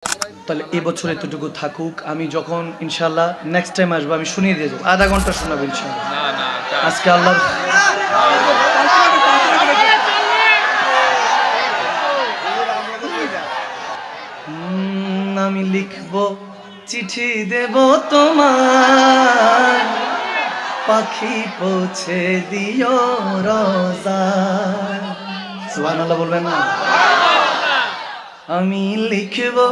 তাহলে এই বছর এতটুকু থাকুক, আমি যখন ইনশাল্লাহ নেক্সট টাইম আসবো আমি শুনিয়ে দিয়ে যাবো, আধা ঘন্টা শোনাবো ইনশাল্লাহ। আজকে আল্লাহ আমি লিখবো চিঠি দেব তোমার, পাখি পৌঁছে দিও রোজায়। সুবহানাল্লাহ বলবেন না? আমি লিখবো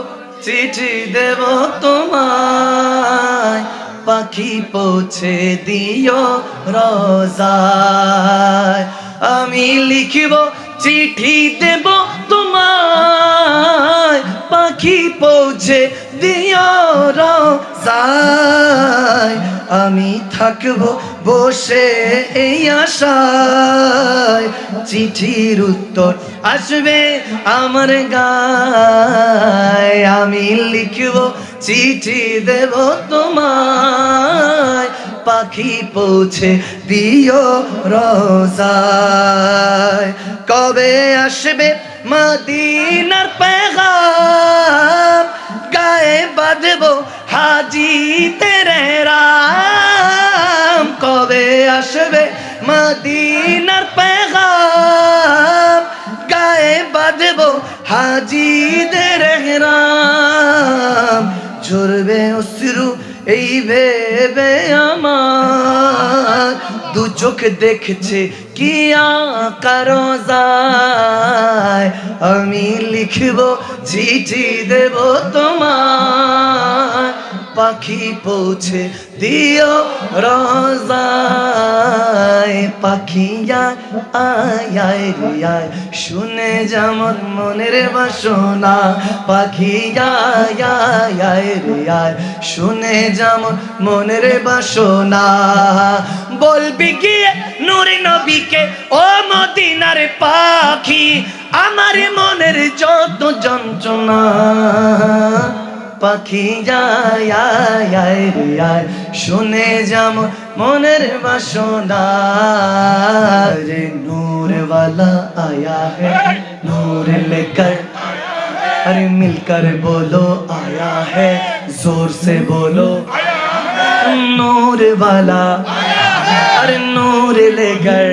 চিঠি দেব তোমায়, পাখি পৌঁছে দিও রোজায়। আমি লিখবো চিঠি দেব তোমায়, পাখি পৌঁছে দিও রোজায়। আমি থাকবো বসে এই আশায়, চিঠির উত্তর আসবে আমার গায়। আমি লিখবো চিঠি দেব তোমায়, পাখি পৌঁছে দিও রোজায়। কবে আসবে মদিনার পেগাম, গায়ে বাঁধবো হাজি তেরে রাম। কবে আসবে মদিনার পেগাম, গায়ে বাঁধবো হাজি তেরে রাম। ঝরবে অশ্রু এই ভেবে আমার, দু চোখ দেখছে কি আকা রোজায়। আমি লিখবো চিঠি দেব তোমায়, পাখি পৌঁছে দিও রোজায়। পাখি আয় আয় রে আয়, শুনে যেমন মনের বাসনা। পাখি আয় আয় আয় রে আয়, শুনে যেমন মনের বাসনা। বলবি গিয়ে নূরে নবীকে ও মদিনার পাখি, আমার মনের যত যন্ত্রণা। পাখি আয় আয় আয় রে আয়, শুনে যেমন মনের বাসনা। রে नूर वाला आया है नूर लेकर, अरे मिलकर बोलो आया है, जोर से बोलो नूर वाला, अरे नूर लेकर।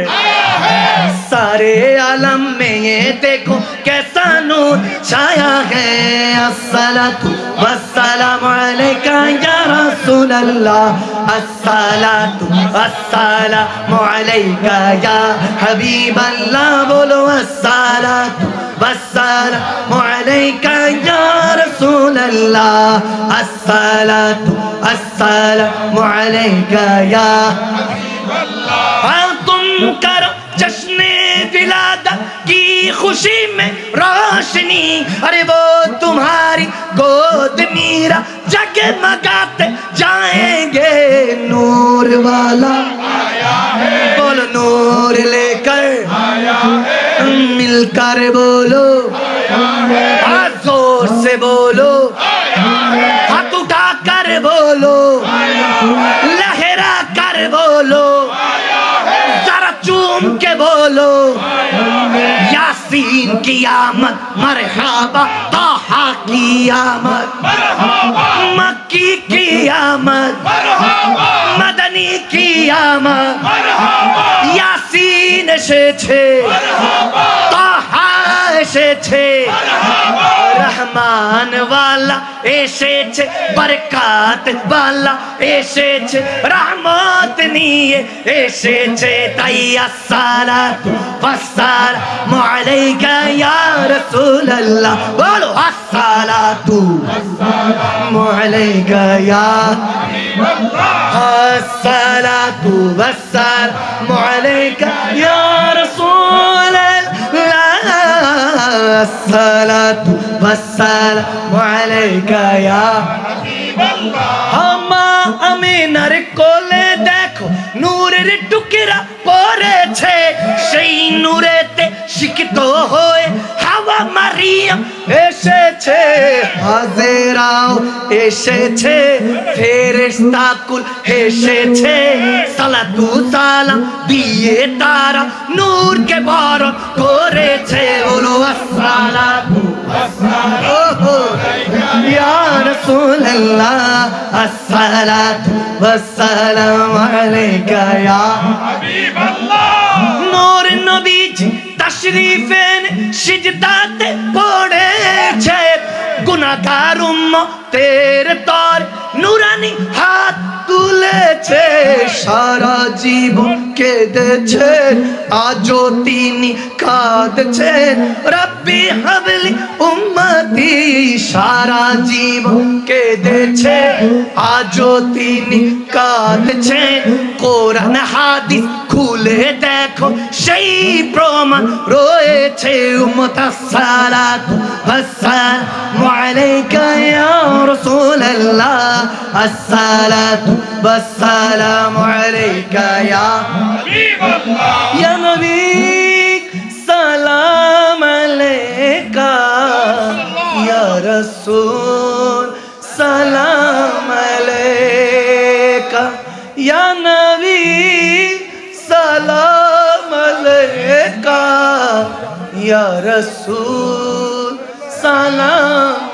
सारे आलम में ये देखो कैसा नूर छाया है। अस्सलातु वस्सलामु अलैका या रसूल अल्लाह, अस्सलातु वस्सलामु अलैका या हबीब अल्लाह। बोलो अस्सलातु वस्सलामु अलैका या रसूल अल्लाह, अस्सलातु वस्सलामु अलैका या हबीब अल्लाह। तुम करो जश्ने विलादत की खुशी में रोशनी, अरे वो तुम्हारी गोद मीरा जगमगाते जाएंगे। नूर वाला आया है, बोलो नूर लेकर आया है, मिलकर बोलो आया है, जोर से बोलो आया है, हाथ उठा कर बोलो आया है, लहरा कर बोलो आया है, जरा चूम के बोलो यासीन की आमद, मरहबा ताहा की आमद, मक्की की आमद, मदनी की आमद। यासीन এসেছে, তাহা এসেছে, রহমান ওয়ালা এসেছে, বরকাত ওয়ালা এসেছে, রহমত নিয়ে এসেছে। তাই আসসালাতু ওয়াসসালামু আলাইকা ইয়া রাসূলুল্লাহ। বলো আসসালাতু ওয়াসসালামু আলাইকা ইয়া হাবিবাল্লাহ, আসসালাতু ওয়াসসালামু আলাইকা ইয়া রাসূলুল্লাহ, আসসালাতু ওয়াসসালামু আলাইকা ইয়া হাবিবাল্লাহ। মা আমিনার কোলে দেখো নূরের টুকরা পড়েছে, সেই নূরেতে সিক্ত হয়ে হাওয়া মারিয়াম এসেছে। হাজেরাও এসেছে, ফেরেশতা কুল এসেছে, সালাতু সালাম দিয়ে তারা নূরকে বরণ করেছে। বলো আসসালাতু ওয়াসসালামু আলাইকা या रसूल अल्लाह अस्सलातु वस्सलामु अलैका या हबीब अल्लाह नूर नबी तशरीफे सिजदाते पड़ेছে गुनाहगार उम्मतेर तौर नूरानी हाथ তুলেছে সারা জীবন কেঁদেছেন আজও তিনি কাঁদছেন রব্বি হাবলি উম্মতি সারা জীবন কেঁদেছে আজও তিনি কাঁদছেন কোরআন হাদিস খুলে দেখো সেই প্রমাণ রয়েছে উম্মত সালাতু ওয়াসসালামু আলাইকা ইয়া রাসূলুল্লাহ আসসালাতু والسلام عليك يا حبيب الله يا نبي سلام عليك يا رسول سلام عليك يا نبي سلام عليك يا رسول سلام